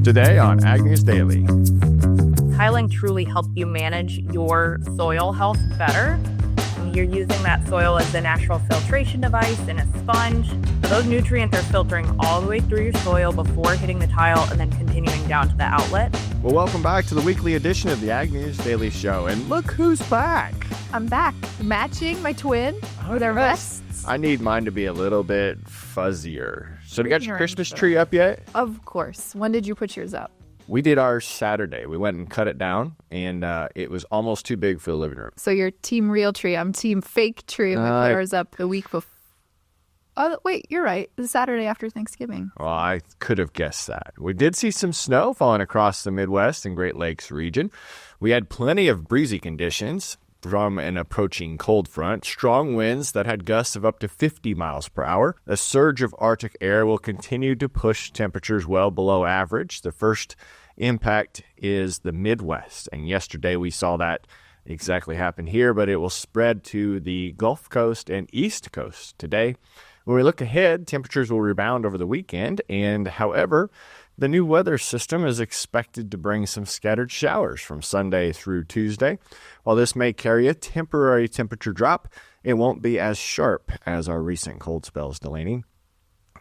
Today on Ag News Daily. Tiling truly helps you manage your soil health better. You're using that soil as a natural filtration device and a sponge. So those nutrients are filtering all the way through your soil before hitting the tile and then continuing down to the outlet. Well, welcome back to the weekly edition of the Ag News Daily Show. And look who's back. I'm back, matching my twin with our vests. I need mine to be a little bit fuzzier. So you got your Christmas tree up yet? Of course. When did you put yours up? We did ours Saturday. We went and cut it down, and it was almost too big for the living room. So you're team real tree. I'm team fake tree. We put ours up the week before. Oh, wait, you're right. The Saturday after Thanksgiving. Well, I could have guessed that. We did see some snow falling across the Midwest and Great Lakes region. We had plenty of breezy conditions from an approaching cold front, strong winds that had gusts of up to 50 miles per hour. A surge of Arctic air will continue to push temperatures well below average. The first impact is the Midwest, and yesterday we saw that exactly happen here, but it will spread to the Gulf Coast and East Coast today. When we look ahead, temperatures will rebound over the weekend, and however, the new weather system is expected to bring some scattered showers from Sunday through Tuesday. While this may carry a temporary temperature drop, it won't be as sharp as our recent cold spells, Delaney.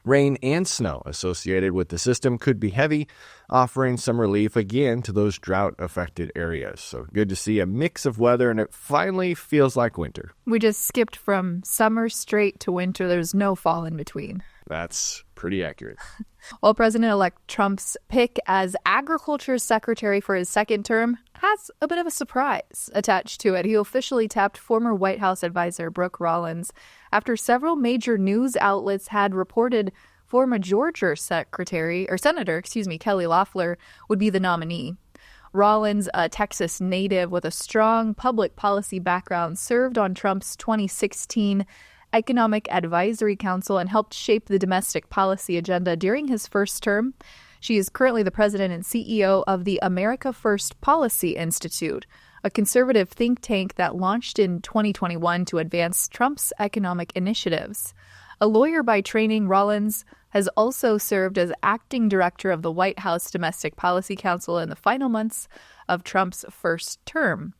Rain and snow associated with the system could be heavy, offering some relief again to those drought-affected areas. So good to see a mix of weather, and it finally feels like winter. We just skipped from summer straight to winter. There's no fall in between. That's pretty accurate. Well, President-elect Trump's pick as Agriculture Secretary for his second term has a bit of a surprise attached to it. He officially tapped former White House advisor Brooke Rollins after several major news outlets had reported former Georgia Senator Kelly Loeffler would be the nominee. Rollins, a Texas native with a strong public policy background, served on Trump's 2016 Economic Advisory Council and helped shape the domestic policy agenda during his first term. She is currently the president and CEO of the America First Policy Institute, a conservative think tank that launched in 2021 to advance Trump's economic initiatives. A lawyer by training, Rollins has also served as acting director of the White House Domestic Policy Council in the final months of Trump's first term.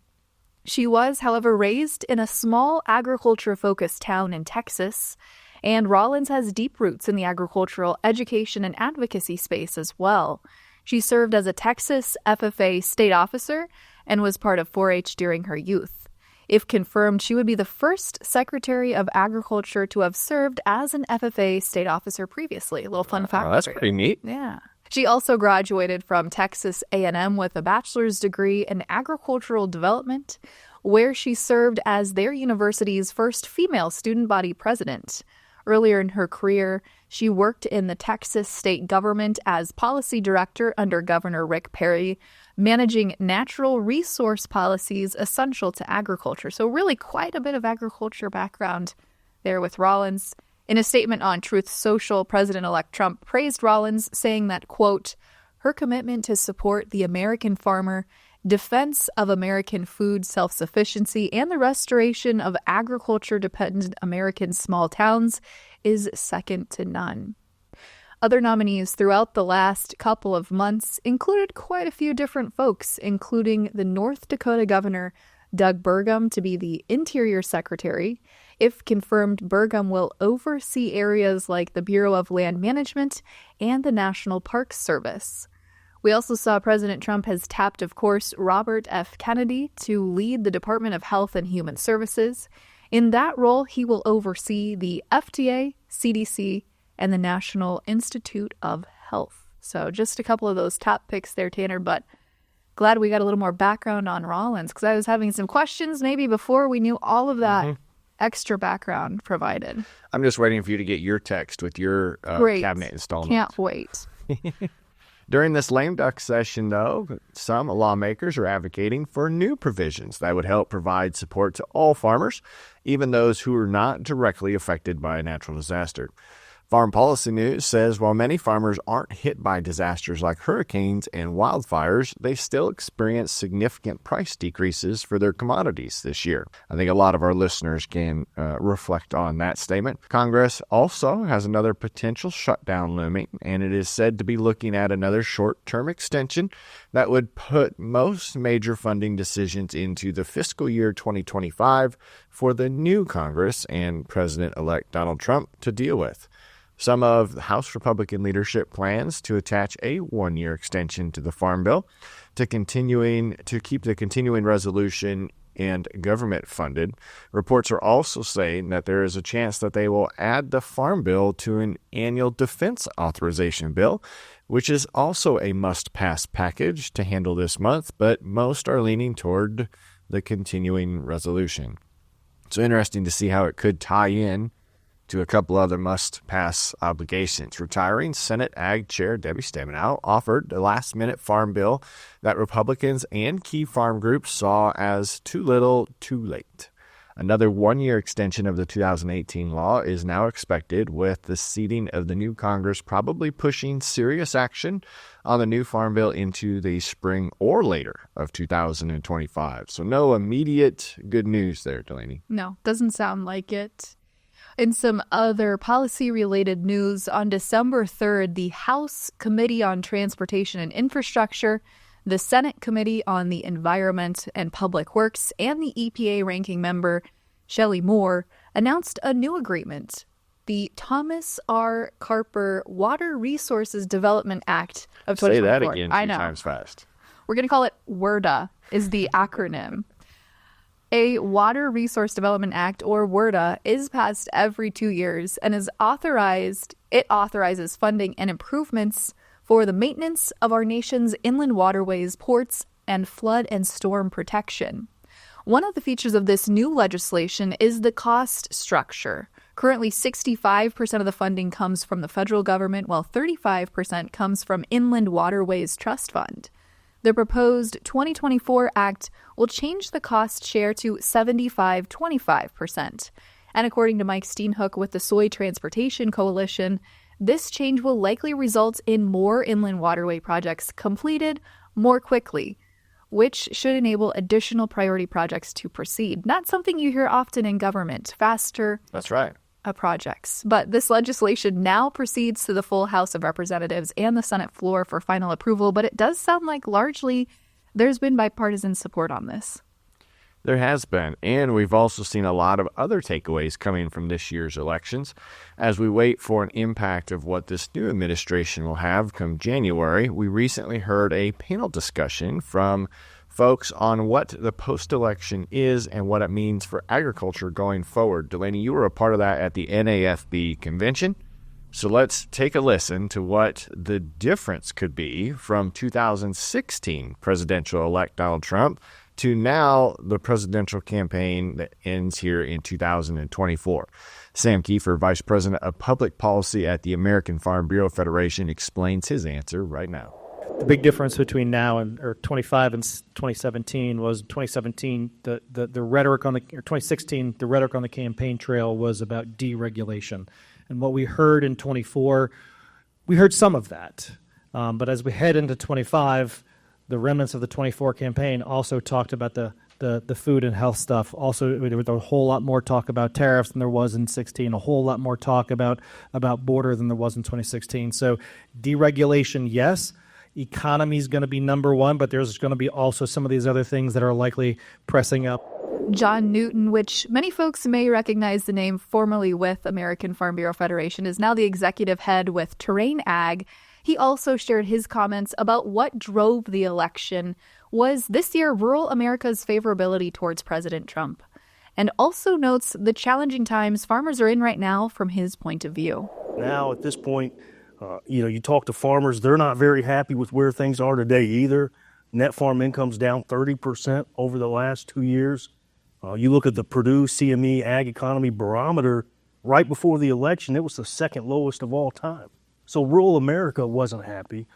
She was, however, raised in a small agriculture-focused town in Texas, and Rollins has deep roots in the agricultural education and advocacy space as well. She served as a Texas FFA state officer and was part of 4-H during her youth. If confirmed, she would be the first Secretary of Agriculture to have served as an FFA state officer previously. A little fun fact. Oh, that's pretty neat. Yeah. She also graduated from Texas A&M with a bachelor's degree in agricultural development, where she served as their university's first female student body president. Earlier in her career, she worked in the Texas state government as policy director under Governor Rick Perry, managing natural resource policies essential to agriculture. So really quite a bit of agriculture background there with Rollins. In a statement on Truth Social, President-elect Trump praised Rollins, saying that, quote, her commitment to support the American farmer, defense of American food self-sufficiency, and the restoration of agriculture-dependent American small towns is second to none. Other nominees throughout the last couple of months included quite a few different folks, including the North Dakota Governor Doug Burgum to be the Interior Secretary. If confirmed, Burgum will oversee areas like the Bureau of Land Management and the National Park Service. We also saw President Trump has tapped, of course, Robert F. Kennedy to lead the Department of Health and Human Services. In that role, he will oversee the FDA, CDC, and the National Institute of Health. So just a couple of those top picks there, Tanner, but glad we got a little more background on Rollins because I was having some questions maybe before we knew all of that extra background provided. I'm just waiting for you to get your text with your cabinet installment. Can't wait. During this lame duck session, though, some lawmakers are advocating for new provisions that would help provide support to all farmers, even those who are not directly affected by a natural disaster. Farm Policy News says while many farmers aren't hit by disasters like hurricanes and wildfires, they still experience significant price decreases for their commodities this year. I think a lot of our listeners can reflect on that statement. Congress also has another potential shutdown looming, and it is said to be looking at another short-term extension that would put most major funding decisions into the fiscal year 2025 for the new Congress and President-elect Donald Trump to deal with. Some of the House Republican leadership plans to attach a one-year extension to the Farm Bill to keep the continuing resolution and government funded. Reports are also saying that there is a chance that they will add the Farm Bill to an annual defense authorization bill, which is also a must-pass package to handle this month, but most are leaning toward the continuing resolution. It's interesting to see how it could tie in to a couple other must-pass obligations. Retiring Senate Ag Chair Debbie Stabenow offered a last-minute farm bill that Republicans and key farm groups saw as too little, too late. Another one-year extension of the 2018 law is now expected, with the seating of the new Congress probably pushing serious action on the new farm bill into the spring or later of 2025. So no immediate good news there, Delaney. No, doesn't sound like it. In some other policy-related news, on December 3rd, the House Committee on Transportation and Infrastructure, the Senate Committee on the Environment and Public Works, and the EPA ranking member, Shelley Moore, announced a new agreement, the Thomas R. Carper Water Resources Development Act of 2024. Say that again I 2 know. times fast. We're going to call it WRDA, is the acronym. A Water Resource Development Act, or WRDA, is passed every 2 years and is authorizes funding and improvements for the maintenance of our nation's inland waterways, ports, and flood and storm protection. One of the features of this new legislation is the cost structure. Currently, 65% of the funding comes from the federal government, while 35% comes from Inland Waterways Trust Fund. The proposed 2024 Act will change the cost share to 75-25%. And according to Mike Steenhoek with the Soy Transportation Coalition, this change will likely result in more inland waterway projects completed more quickly, which should enable additional priority projects to proceed. Not something you hear often in government. Faster. That's right. Projects. But this legislation now proceeds to the full House of Representatives and the Senate floor for final approval, but it does sound like largely there's been bipartisan support on this. There has been, and we've also seen a lot of other takeaways coming from this year's elections. As we wait for an impact of what this new administration will have come January, we recently heard a panel discussion from folks on what the post-election is and what it means for agriculture going forward. Delaney, you were a part of that at the NAFB convention. So let's take a listen to what the difference could be from 2016 presidential-elect Donald Trump to now the presidential campaign that ends here in 2024. Sam Kiefer, Vice President of Public Policy at the American Farm Bureau Federation, explains his answer right now. The big difference between now and 25 and 2017 was 2017 the rhetoric on the 2016 the rhetoric on the campaign trail was about deregulation, and what we heard in 24, we heard some of that, but as we head into 25, the remnants of the 24 campaign also talked about the food and health stuff. Also, there was a whole lot more talk about tariffs than there was in 16, a whole lot more talk about border than there was in 2016. So deregulation, yes. Economy is going to be number one, but there's going to be also some of these other things that are likely pressing up. John Newton, which many folks may recognize the name, formerly with American Farm Bureau Federation, is now the executive head with Terrain Ag. He also shared his comments about what drove the election was this year rural America's favorability towards President Trump, and also notes the challenging times farmers are in right now from his point of view. Now, at this point, you talk to farmers, they're not very happy with where things are today either. Net farm income's down 30% over the last 2 years. You look at the Purdue CME Ag Economy Barometer, right before the election, it was the second lowest of all time. So rural America wasn't happy.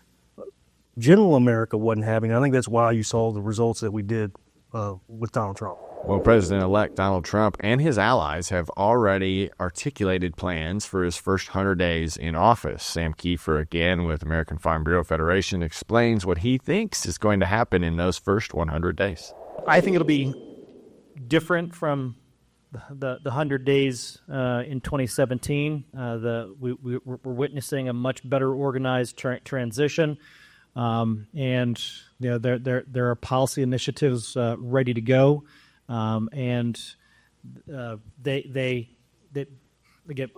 General America wasn't happy. And I think that's why you saw the results that we did with Donald Trump. Well, President-elect Donald Trump and his allies have already articulated plans for his first 100 days in office. Sam Kiefer, again with American Farm Bureau Federation, explains what he thinks is going to happen in those first 100 days. I think it'll be different from the 100 days in 2017. We're witnessing a much better organized transition, and there are policy initiatives ready to go, and they again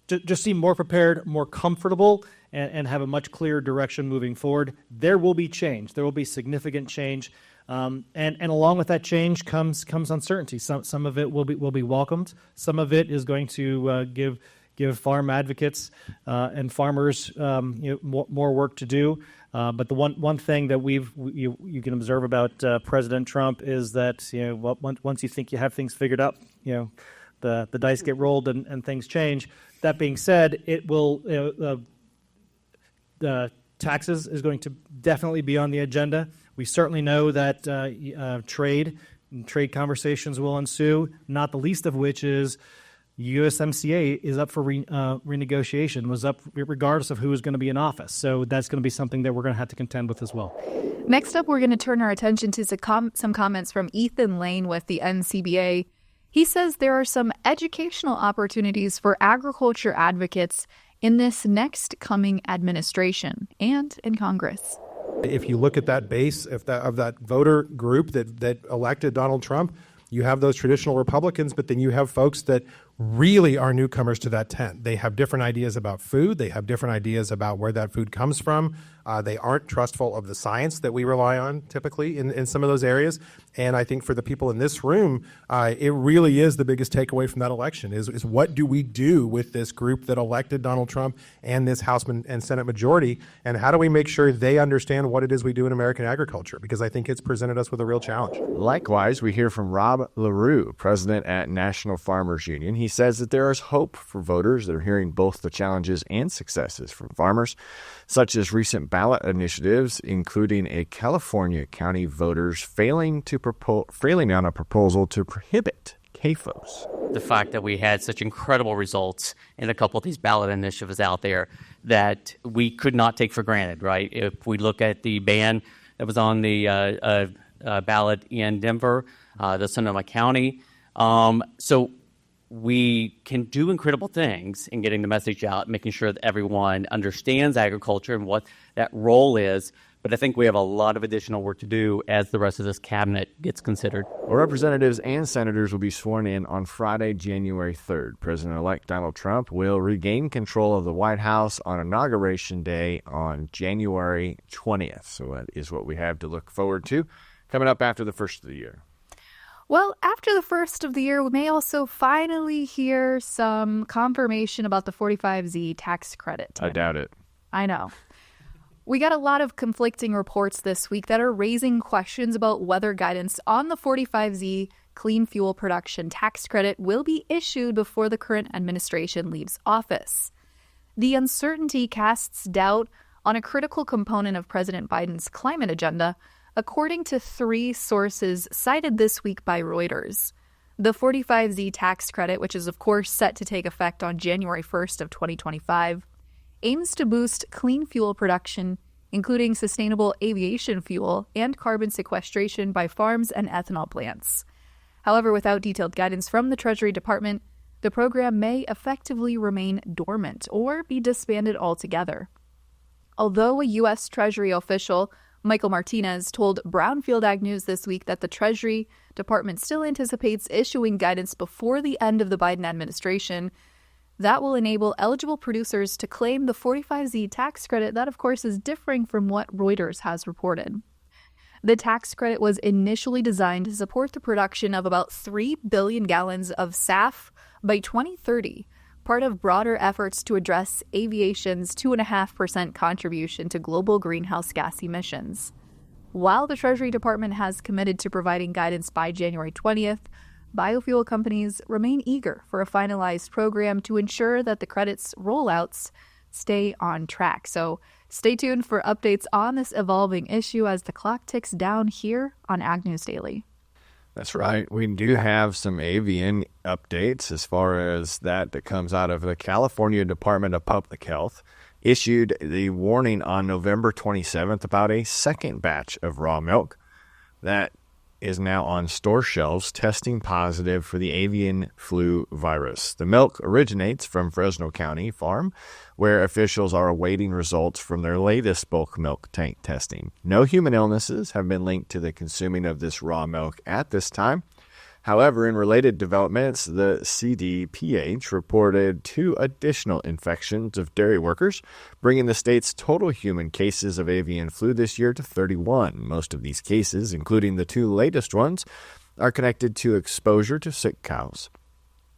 just seem more prepared, more comfortable, and have a much clearer direction moving forward. There will be change. There will be significant change. And along with that change comes uncertainty. Some of it will be welcomed. Some of it is going to give farm advocates and farmers more work to do. But the one thing that you can observe about President Trump is that once you think you have things figured out, the dice get rolled and things change. That being said, it will the taxes is going to definitely be on the agenda. We certainly know that trade conversations will ensue, not the least of which is USMCA is up for renegotiation, was up regardless of who is going to be in office. So that's going to be something that we're going to have to contend with as well. Next up, we're going to turn our attention to some comments from Ethan Lane with the NCBA. He says there are some educational opportunities for agriculture advocates in this next coming administration and in Congress. If you look at that base of that voter group that elected Donald Trump, you have those traditional Republicans, but then you have folks that really are newcomers to that tent. They have different ideas about food. They have different ideas about where that food comes from. They aren't trustful of the science that we rely on typically in some of those areas. And I think for the people in this room, it really is the biggest takeaway from that election is what do we do with this group that elected Donald Trump and this House and Senate majority, and how do we make sure they understand what it is we do in American agriculture? Because I think it's presented us with a real challenge. Likewise, we hear from Rob LaRue, president at National Farmers Union. He says that there is hope for voters that are hearing both the challenges and successes from farmers, such as recent ballot initiatives, including a California county voters failing on a proposal to prohibit CAFOs. The fact that we had such incredible results in a couple of these ballot initiatives out there that we could not take for granted, right? If we look at the ban that was on the ballot in Denver, the Sonoma County. So we can do incredible things in getting the message out, making sure that everyone understands agriculture and what that role is. But I think we have a lot of additional work to do as the rest of this cabinet gets considered. Well, representatives and senators will be sworn in on Friday, January 3rd. President-elect Donald Trump will regain control of the White House on Inauguration Day on January 20th. So that is what we have to look forward to coming up after the first of the year. Well, after the first of the year, we may also finally hear some confirmation about the 45Z tax credit. I doubt it. I know. We got a lot of conflicting reports this week that are raising questions about whether guidance on the 45Z clean fuel production tax credit will be issued before the current administration leaves office. The uncertainty casts doubt on a critical component of President Biden's climate agenda, according to three sources cited this week by Reuters. The 45Z tax credit, which is of course set to take effect on January 1st of 2025, aims to boost clean fuel production, including sustainable aviation fuel and carbon sequestration by farms and ethanol plants. However, without detailed guidance from the Treasury Department, the program may effectively remain dormant or be disbanded altogether. Although a U.S. Treasury official, Michael Martinez, told Brownfield Ag News this week that the Treasury Department still anticipates issuing guidance before the end of the Biden administration that will enable eligible producers to claim the 45Z tax credit. That, of course, is differing from what Reuters has reported. The tax credit was initially designed to support the production of about 3 billion gallons of SAF by 2030, part of broader efforts to address aviation's 2.5% contribution to global greenhouse gas emissions. While the Treasury Department has committed to providing guidance by January 20th, biofuel companies remain eager for a finalized program to ensure that the credits' rollouts stay on track. So stay tuned for updates on this evolving issue as the clock ticks down here on Ag News Daily. That's right. We do have some avian updates as far as that comes out of the California Department of Public Health. Issued the warning on November 27th about a second batch of raw milk that is now on store shelves testing positive for the avian flu virus. The milk originates from Fresno County Farm, where officials are awaiting results from their latest bulk milk tank testing. No human illnesses have been linked to the consuming of this raw milk at this time. However, in related developments, the CDPH reported 2 additional infections of dairy workers, bringing the state's total human cases of avian flu this year to 31. Most of these cases, including the 2 latest ones, are connected to exposure to sick cows.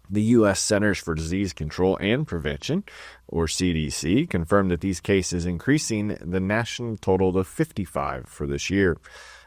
The U.S. Centers for Disease Control and Prevention, or CDC, confirmed that these cases increasing the national total to 55 for this year.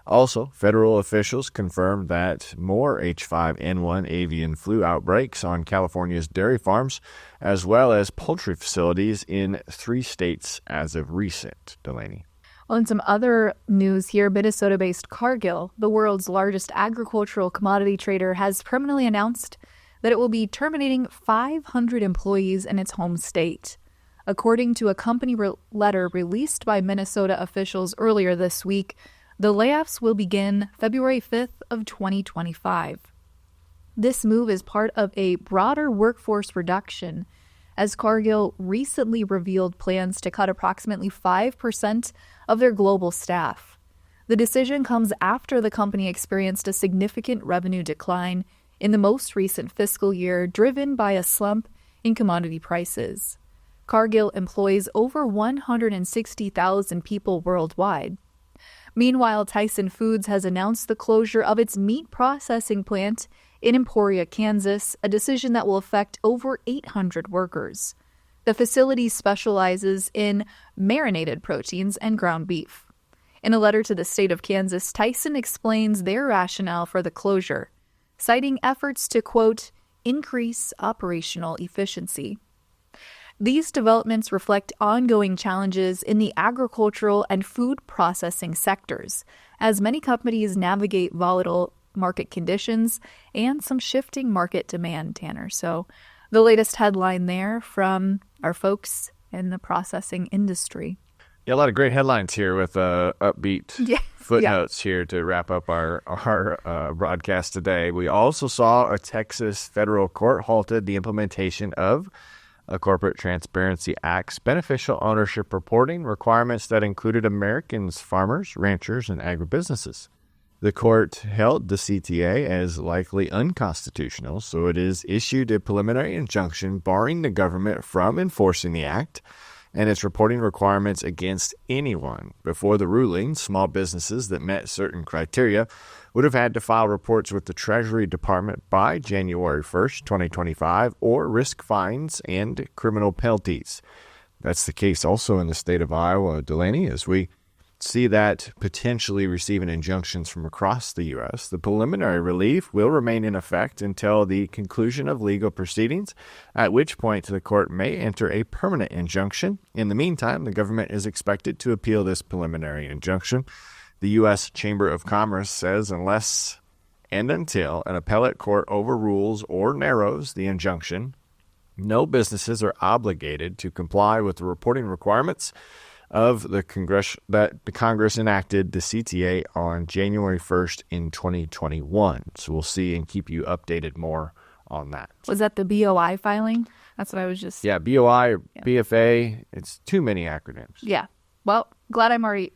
Also, federal officials confirmed that more H5N1 avian flu outbreaks on California's dairy farms, as well as poultry facilities in 3 states as of recent. Delaney. Well, in some other news here, Minnesota-based Cargill, the world's largest agricultural commodity trader, has permanently announced that it will be terminating 500 employees in its home state. According to a company letter released by Minnesota officials earlier this week, the layoffs will begin February 5th of 2025. This move is part of a broader workforce reduction, as Cargill recently revealed plans to cut approximately 5% of their global staff. The decision comes after the company experienced a significant revenue decline in the most recent fiscal year, driven by a slump in commodity prices. Cargill employs over 160,000 people worldwide. Meanwhile, Tyson Foods has announced the closure of its meat processing plant in Emporia, Kansas, a decision that will affect over 800 workers. The facility specializes in marinated proteins and ground beef. In a letter to the state of Kansas, Tyson explains their rationale for the closure, citing efforts to, quote, increase operational efficiency. These developments reflect ongoing challenges in the agricultural and food processing sectors, as many companies navigate volatile market conditions and some shifting market demand, Tanner. So the latest headline there from our folks in the processing industry. Yeah, a lot of great headlines here with upbeat footnotes here to wrap up our broadcast today. We also saw a Texas federal court halted the implementation of a Corporate Transparency Act's beneficial ownership reporting requirements that included Americans, farmers, ranchers, and agribusinesses. The court held the CTA as likely unconstitutional, so it has issued a preliminary injunction barring the government from enforcing the act and its reporting requirements against anyone. Before the ruling, small businesses that met certain criteria would have had to file reports with the Treasury Department by January 1st, 2025, or risk fines and criminal penalties. That's the case also in the state of Iowa, Delaney, as we see that potentially receiving injunctions from across the U.S. The preliminary relief will remain in effect until the conclusion of legal proceedings, at which point the court may enter a permanent injunction. In the meantime, the government is expected to appeal this preliminary injunction. The U.S. Chamber of Commerce says unless and until an appellate court overrules or narrows the injunction, no businesses are obligated to comply with the reporting requirements of the Congress that the Congress enacted the CTA on January 1st in 2021. So we'll see and keep you updated more on that. Was that the BOI filing? That's what I was just... Yeah, BOI or BFA. It's too many acronyms. Yeah. Well, glad I've already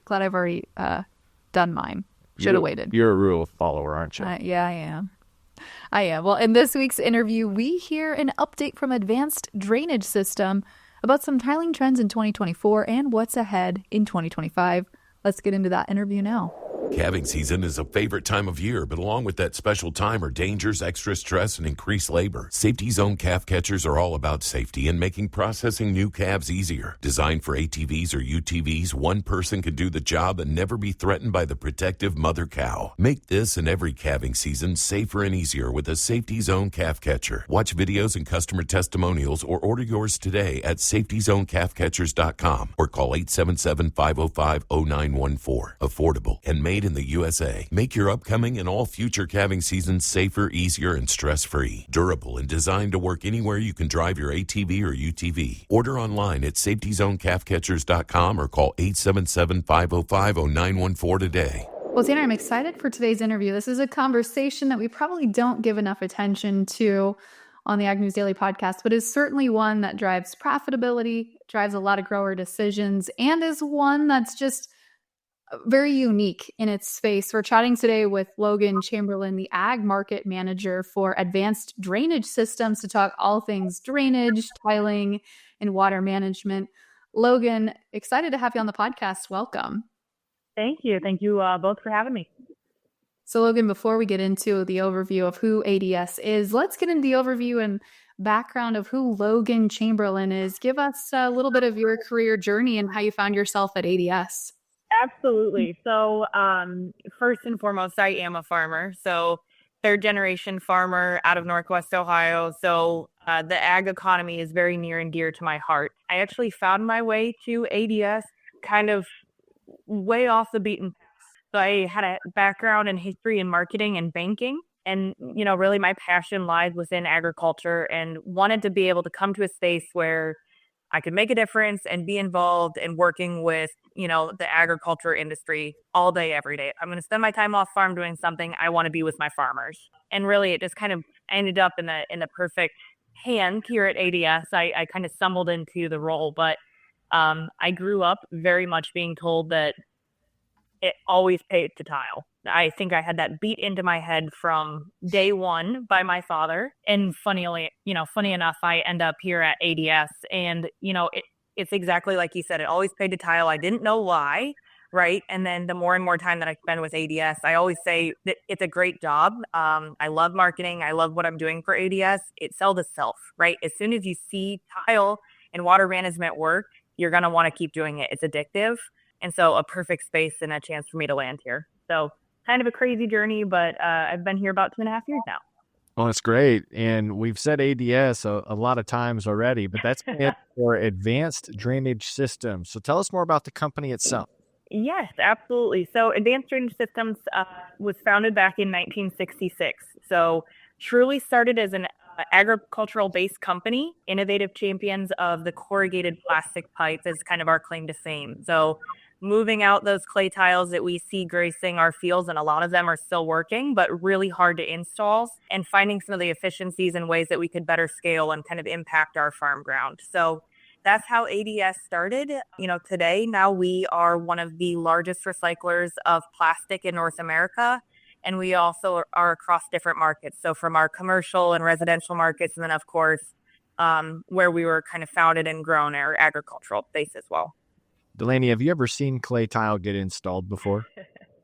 done mine. Should have waited. You're a rule follower, aren't you? Yeah, I am. Well, in this week's interview, we hear an update from Advanced Drainage System about some tiling trends in 2024 and what's ahead in 2025. Let's get into that interview now. Calving season is a favorite time of year, but along with that special time are dangers, extra stress, and increased labor. Safety Zone calf catchers are all about safety and making processing new calves easier. Designed for ATVs or UTVs, one person can do the job and never be threatened by the protective mother cow. Make this and every calving season safer and easier with a Safety Zone calf catcher. Watch videos and customer testimonials or order yours today at safetyzonecalfcatchers.com or call 877-505-0914. Affordable and made made in the USA. Make your upcoming and all future calving seasons safer, easier, and stress-free. Durable and designed to work anywhere you can drive your ATV or UTV. Order online at safetyzonecalfcatchers.com or call 877-505-0914 today. Well, Tanner, I'm excited for today's interview. This is a conversation that we probably don't give enough attention to on the Ag News Daily podcast, but is certainly one that drives profitability, drives a lot of grower decisions, and is one that's just very unique in its space. We're chatting today with Logan Chamberlain, the Ag Market Manager for Advanced Drainage Systems, to talk all things drainage, tiling, and water management. Logan, excited to have you on the podcast. Welcome. Thank you. Thank you both for having me. So, Logan, before we get into the overview of who ADS is, let's get into the overview and background of who Logan Chamberlain is. Give us a little bit of your career journey and how you found yourself at ADS. Absolutely. So first and foremost, I am a farmer. So third generation farmer out of Northwest Ohio. So the ag economy is very near and dear to my heart. I actually found my way to ADS kind of way off the beaten path. So I had a background in history and marketing and banking. And, really my passion lies within agriculture and wanted to be able to come to a space where I could make a difference and be involved in working with, the agriculture industry all day, every day. I'm going to spend my time off farm doing something. I want to be with my farmers. And really, it just kind of ended up in the perfect hand here at ADS. I kind of stumbled into the role, but I grew up very much being told that it always paid to tile. I think I had that beat into my head from day one by my father. And funny enough, I end up here at ADS and, it's exactly like you said, it always paid to tile. I didn't know why. Right. And then the more and more time that I spend with ADS, I always say that it's a great job. I love marketing. I love what I'm doing for ADS. It sells itself, right? As soon as you see tile and water management work, you're going to want to keep doing it. It's addictive. And so a perfect space and a chance for me to land here. So kind of a crazy journey, but I've been here about 2.5 years now. Well, it's great. And we've said ADS a lot of times already, but that's for Advanced Drainage Systems. So tell us more about the company itself. Yes, absolutely. So Advanced Drainage Systems was founded back in 1966. So truly started as an agricultural-based company, innovative champions of the corrugated plastic pipes is kind of our claim to fame. So moving out those clay tiles that we see gracing our fields, and a lot of them are still working, but really hard to install, and finding some of the efficiencies and ways that we could better scale and kind of impact our farm ground. So that's how ADS started. Today, now we are one of the largest recyclers of plastic in North America. And we also are across different markets. So from our commercial and residential markets, and then of course, where we were kind of founded and grown, our agricultural base as well. Delaney, have you ever seen clay tile get installed before?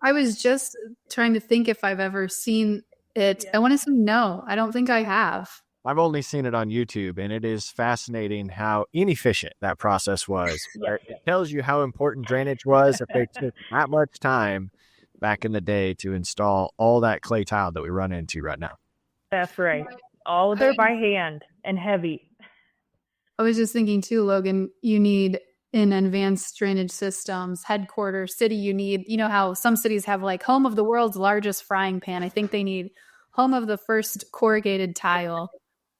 I was just trying to think if I've ever seen it. Yeah. I want to say no. I don't think I have. I've only seen it on YouTube, and it is fascinating how inefficient that process was. Yeah. It tells you how important drainage was if they took that much time back in the day to install all that clay tile that we run into right now. That's right. All of it by hand and heavy. I was just thinking too, Logan, you need in Advanced Drainage Systems headquarters city, you need, how some cities have like home of the world's largest frying pan. I think they need home of the first corrugated tile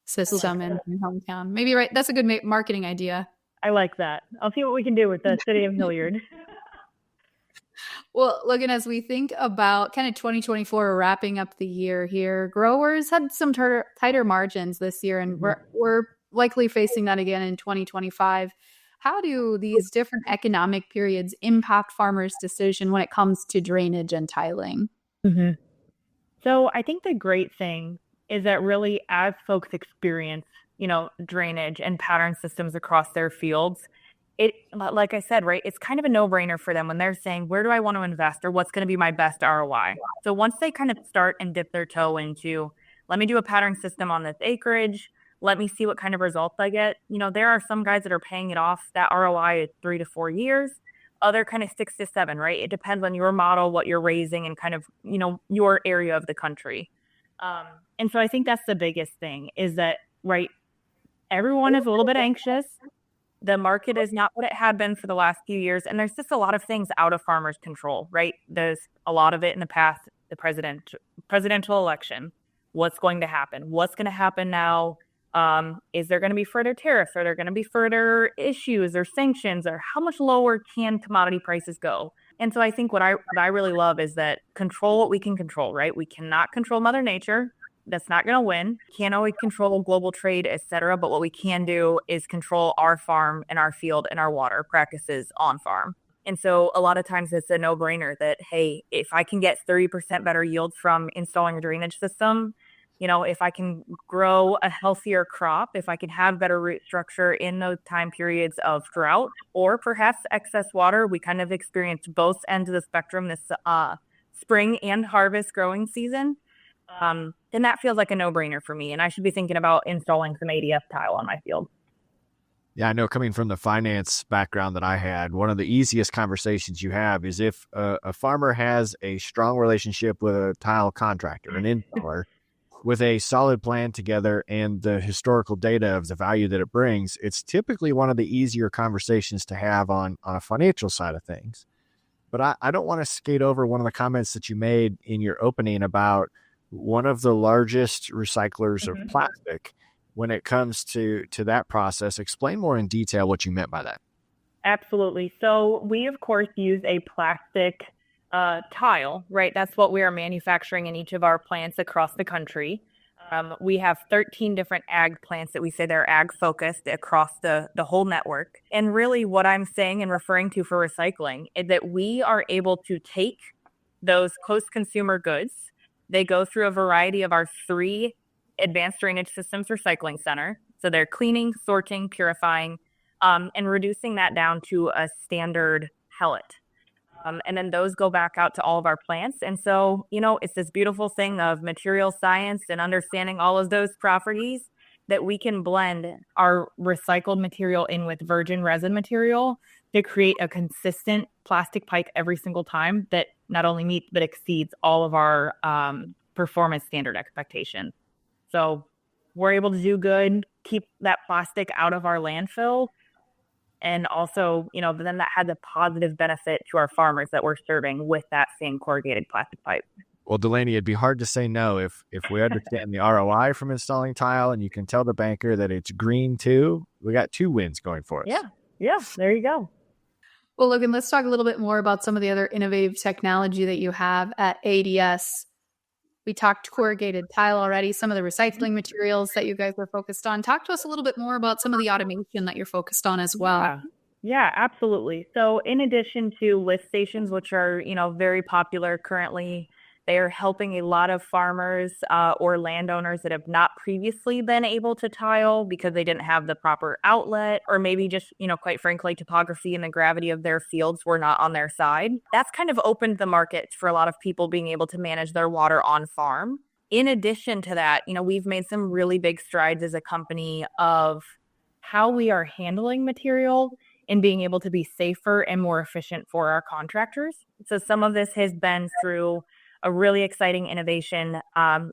system in your hometown. Maybe, right? That's a good marketing idea. I like that. I'll see what we can do with the city of Hilliard. Well, Logan, as we think about kind of 2024, wrapping up the year here, growers had some tighter margins this year, and we're likely facing that again in 2025. How do these different economic periods impact farmers' decision when it comes to drainage and tiling? Mm-hmm. So I think the great thing is that really as folks experience, drainage and pattern systems across their fields, it, like I said, right, it's kind of a no-brainer for them when they're saying, where do I want to invest or what's going to be my best ROI? So once they kind of start and dip their toe into, let me do a pattern system on this acreage, let me see what kind of results I get. There are some guys that are paying it off. That ROI is 3 to 4 years. Other kind of 6 to 7, right? It depends on your model, what you're raising, and kind of, your area of the country. And so I think that's the biggest thing is that, right, everyone is a little bit anxious. The market is not what it had been for the last few years. And there's just a lot of things out of farmers' control, right? There's a lot of it in the past, the presidential election. What's going to happen? What's going to happen now? Is there going to be further tariffs? Are there going to be further issues or sanctions? Or how much lower can commodity prices go? And so I think what I really love is that control what we can control, right? We cannot control Mother Nature. That's not going to win. Can't always control global trade, et cetera. But what we can do is control our farm and our field and our water practices on farm. And so a lot of times it's a no-brainer that, hey, if I can get 30% better yields from installing a drainage system, if I can grow a healthier crop, if I can have better root structure in those time periods of drought or perhaps excess water, we kind of experienced both ends of the spectrum this spring and harvest growing season. Then that feels like a no-brainer for me. And I should be thinking about installing some ADF tile on my field. Yeah, I know coming from the finance background that I had, one of the easiest conversations you have is if a farmer has a strong relationship with a tile contractor, an installer, with a solid plan together and the historical data of the value that it brings, it's typically one of the easier conversations to have on a financial side of things. But I don't want to skate over one of the comments that you made in your opening about one of the largest recyclers of plastic when it comes to that process. Explain more in detail what you meant by that. Absolutely. So we, of course, use a plastic tile, right? That's what we are manufacturing in each of our plants across the country. We have 13 different ag plants that we say they're ag focused across the whole network. And really what I'm saying and referring to for recycling is that we are able to take those post-consumer goods. They go through a variety of our 3 advanced drainage systems recycling center. So they're cleaning, sorting, purifying, and reducing that down to a standard pellet. And then those go back out to all of our plants. And so, it's this beautiful thing of material science and understanding all of those properties that we can blend our recycled material in with virgin resin material to create a consistent plastic pipe every single time that not only meets but exceeds all of our performance standard expectations. So we're able to do good, keep that plastic out of our landfill. And also, then that had the positive benefit to our farmers that we're serving with that same corrugated plastic pipe. Well, Delaney, it'd be hard to say no if we understand the ROI from installing tile and you can tell the banker that it's green too. We got 2 wins going for us. Yeah, there you go. Well, Logan, let's talk a little bit more about some of the other innovative technology that you have at ADS. We talked corrugated tile already, some of the recycling materials that you guys were focused on. Talk to us a little bit more about some of the automation that you're focused on as well. Yeah, absolutely. So in addition to lift stations, which are, very popular currently, they are helping a lot of farmers or landowners that have not previously been able to tile because they didn't have the proper outlet, or maybe just, quite frankly, topography and the gravity of their fields were not on their side. That's kind of opened the market for a lot of people being able to manage their water on farm. In addition to that, we've made some really big strides as a company of how we are handling material and being able to be safer and more efficient for our contractors. So some of this has been through a really exciting innovation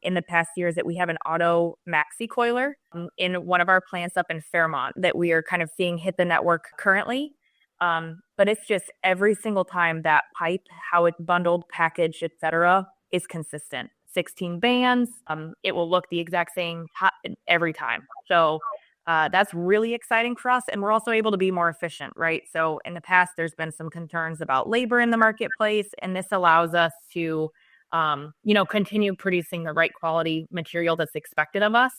in the past years that we have an auto maxi coiler in one of our plants up in Fairmont that we are kind of seeing hit the network currently. But it's just every single time that pipe, how it's bundled, packaged, etc., is consistent. 16 bands. It will look the exact same every time. So that's really exciting for us. And we're also able to be more efficient, right? So in the past, there's been some concerns about labor in the marketplace, and this allows us to continue producing the right quality material that's expected of us,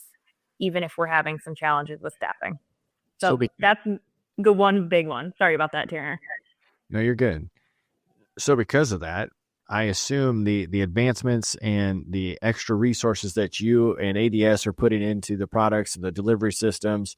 even if we're having some challenges with staffing. So that's one big one. Sorry about that, Tanner. No, you're good. So because of that, I assume the advancements and the extra resources that you and ADS are putting into the products and the delivery systems,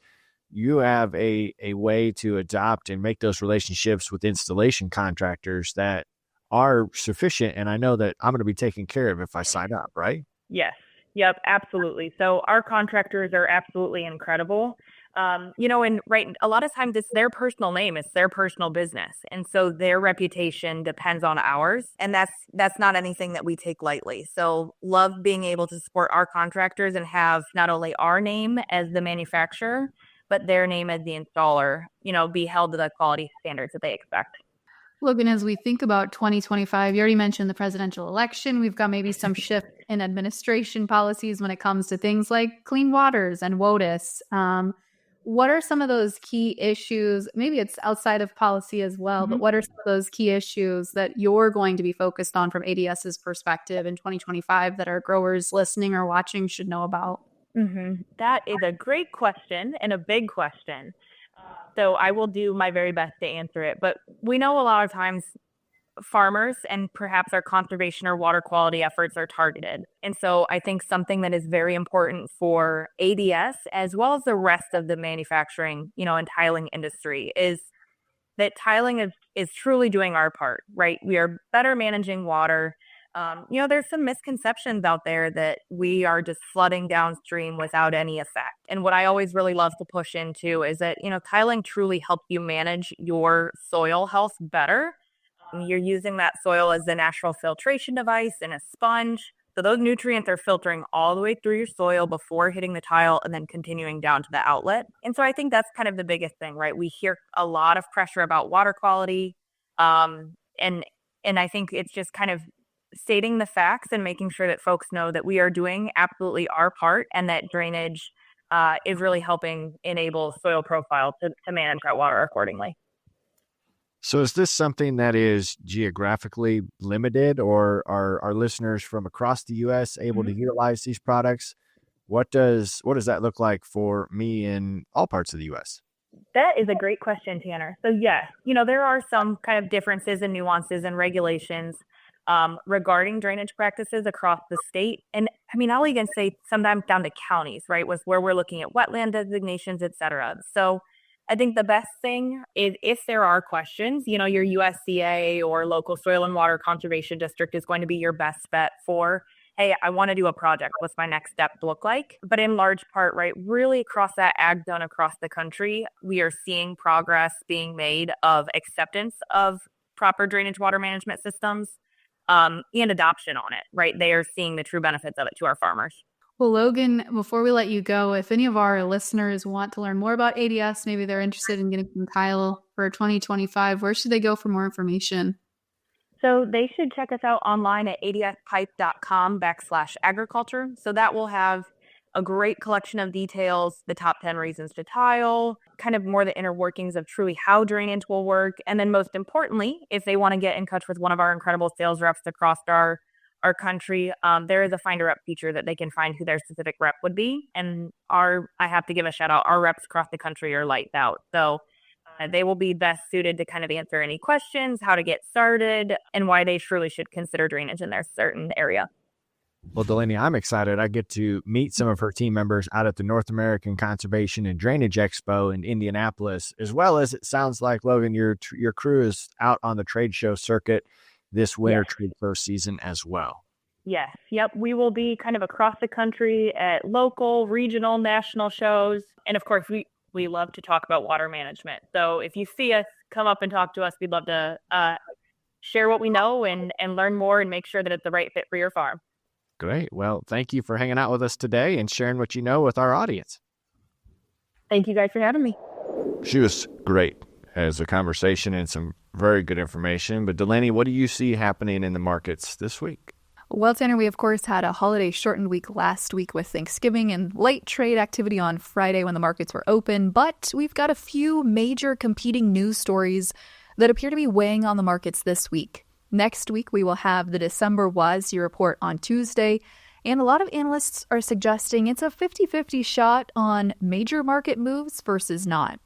you have a way to adopt and make those relationships with installation contractors that are sufficient. And I know that I'm going to be taken care of if I sign up, right? Yes. Yep, absolutely. So our contractors are absolutely incredible. And a lot of times it's their personal name, it's their personal business. And so their reputation depends on ours. And that's not anything that we take lightly. So love being able to support our contractors and have not only our name as the manufacturer, but their name as the installer, be held to the quality standards that they expect. Logan, as we think about 2025, you already mentioned the presidential election. We've got maybe some shift in administration policies when it comes to things like clean waters and WOTUS. What are some of those key issues? Maybe it's outside of policy as well, but what are some of those key issues that you're going to be focused on from ADS's perspective in 2025 that our growers listening or watching should know about? That is a great question and a big question. So I will do my very best to answer it. But we know a lot of times farmers and perhaps our conservation or water quality efforts are targeted. And so I think something that is very important for ADS as well as the rest of the manufacturing, and tiling industry is that tiling is truly doing our part, right? We are better managing water. There's some misconceptions out there that we are just flooding downstream without any effect. And what I always really love to push into is that, tiling truly helps you manage your soil health better. You're using that soil as the natural filtration device and a sponge. So those nutrients are filtering all the way through your soil before hitting the tile and then continuing down to the outlet. And so I think that's kind of the biggest thing, right? We hear a lot of pressure about water quality. And I think it's just kind of stating the facts and making sure that folks know that we are doing absolutely our part and that drainage is really helping enable soil profile to manage that water accordingly. So is this something that is geographically limited, or are our listeners from across the U.S. able to utilize these products? What does that look like for me in all parts of the U.S.? That is a great question, Tanner. So yes, there are some kind of differences and nuances and regulations regarding drainage practices across the state. And I'll even say sometimes down to counties, right, was where we're looking at wetland designations, et cetera. So I think the best thing is if there are questions, your USDA or local soil and water conservation district is going to be your best bet for, hey, I want to do a project. What's my next step look like? But in large part, right, really across that ag zone across the country, we are seeing progress being made of acceptance of proper drainage water management systems and adoption on it, right? They are seeing the true benefits of it to our farmers. Well, Logan, before we let you go, if any of our listeners want to learn more about ADS, maybe they're interested in getting some tile for 2025, where should they go for more information? So they should check us out online at adspipe.com/agriculture. So that will have a great collection of details, the top 10 reasons to tile, kind of more the inner workings of truly how drainage will work. And then most importantly, if they want to get in touch with one of our incredible sales reps across our country, there is a find a rep feature that they can find who their specific rep would be. And I have to give a shout out, our reps across the country are lights out. So they will be best suited to kind of answer any questions, how to get started, and why they truly should consider drainage in their certain area. Well, Delaney, I'm excited. I get to meet some of her team members out at the North American Conservation and Drainage Expo in Indianapolis, as well as it sounds like, Logan, your crew is out on the trade show circuit this winter trade show season as well. Yes. Yep. We will be kind of across the country at local, regional, national shows. And of course, we love to talk about water management. So if you see us, come up and talk to us. We'd love to share what we know and learn more and make sure that it's the right fit for your farm. Great. Well, thank you for hanging out with us today and sharing what you know with our audience. Thank you guys for having me. She was great as a conversation and some very good information. But Delaney, what do you see happening in the markets this week? Well, Tanner, we of course had a holiday shortened week last week with Thanksgiving and light trade activity on Friday when the markets were open. But we've got a few major competing news stories that appear to be weighing on the markets this week. Next week, we will have the December WASDE report on Tuesday, and a lot of analysts are suggesting it's a 50-50 shot on major market moves versus not.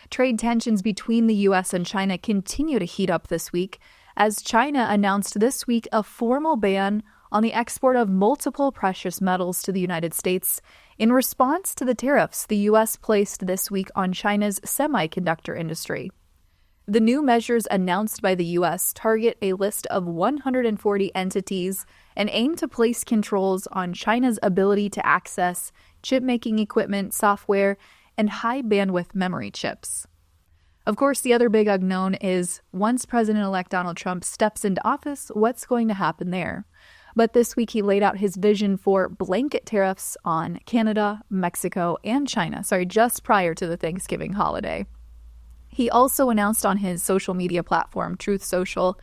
Trade tensions between the U.S. and China continue to heat up this week, as China announced this week a formal ban on the export of multiple precious metals to the United States in response to the tariffs the U.S. placed this week on China's semiconductor industry. The new measures announced by the U.S. target a list of 140 entities and aim to place controls on China's ability to access chip-making equipment, software, and high-bandwidth memory chips. Of course, the other big unknown is once President-elect Donald Trump steps into office, what's going to happen there? But this week he laid out his vision for blanket tariffs on Canada, Mexico, and China, just prior to the Thanksgiving holiday. He also announced on his social media platform, Truth Social,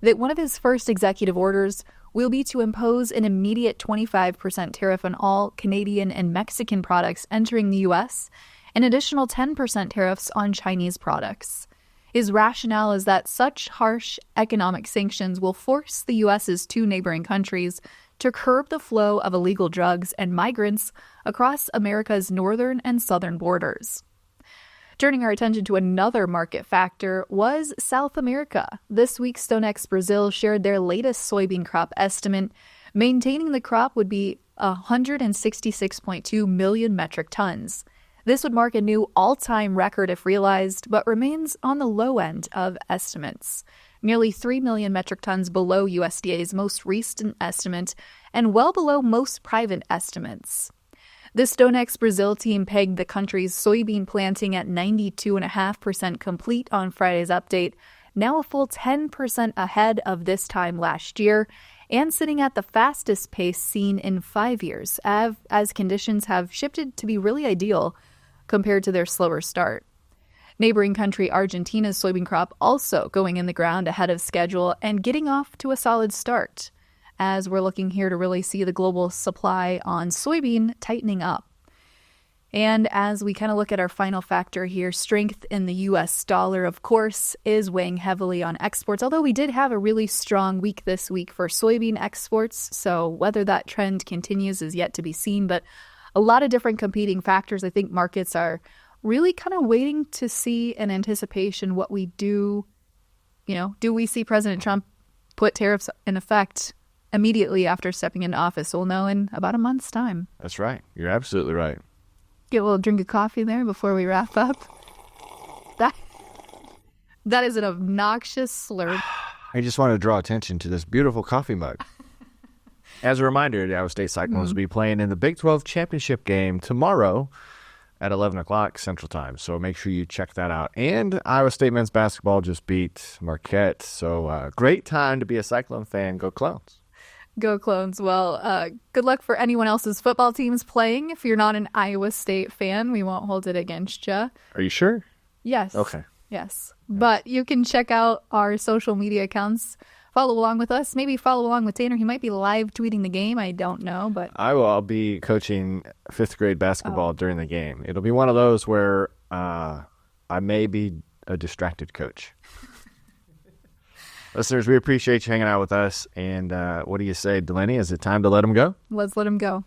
that one of his first executive orders will be to impose an immediate 25% tariff on all Canadian and Mexican products entering the U.S., and additional 10% tariffs on Chinese products. His rationale is that such harsh economic sanctions will force the U.S.'s two neighboring countries to curb the flow of illegal drugs and migrants across America's northern and southern borders. Turning our attention to another market factor was South America. This week, StoneX Brazil shared their latest soybean crop estimate. Maintaining the crop would be 166.2 million metric tons. This would mark a new all-time record if realized, but remains on the low end of estimates. Nearly 3 million metric tons below USDA's most recent estimate and well below most private estimates. The StoneX Brazil team pegged the country's soybean planting at 92.5% complete on Friday's update, now a full 10% ahead of this time last year, and sitting at the fastest pace seen in 5 years, as conditions have shifted to be really ideal compared to their slower start. Neighboring country Argentina's soybean crop also going in the ground ahead of schedule and getting off to a solid start, as we're looking here to really see the global supply on soybean tightening up. And as we kind of look at our final factor here, strength in the U.S. dollar, of course, is weighing heavily on exports, although we did have a really strong week this week for soybean exports, so whether that trend continues is yet to be seen, but a lot of different competing factors. I think markets are really kind of waiting to see in anticipation what we do. Do we see President Trump put tariffs in effect immediately after stepping into office? We'll know in about a month's time. That's right. You're absolutely right. Get a little drink of coffee there before we wrap up. That is an obnoxious slurp. I just want to draw attention to this beautiful coffee mug. As a reminder, the Iowa State Cyclones will be playing in the Big 12 championship game tomorrow at 11 o'clock Central Time. So make sure you check that out. And Iowa State men's basketball just beat Marquette. So great time to be a Cyclone fan. Go Clones. Go Clones. Well, good luck for anyone else's football teams playing. If you're not an Iowa State fan, we won't hold it against you. Are you sure? Yes. Okay. Yes. But you can check out our social media accounts. Follow along with us. Maybe follow along with Tanner. He might be live tweeting the game. I don't know, but I'll be coaching 5th grade basketball during the game. It'll be one of those where I may be a distracted coach. Listeners, we appreciate you hanging out with us. And what do you say, Delaney? Is it time to let him go? Let's let him go.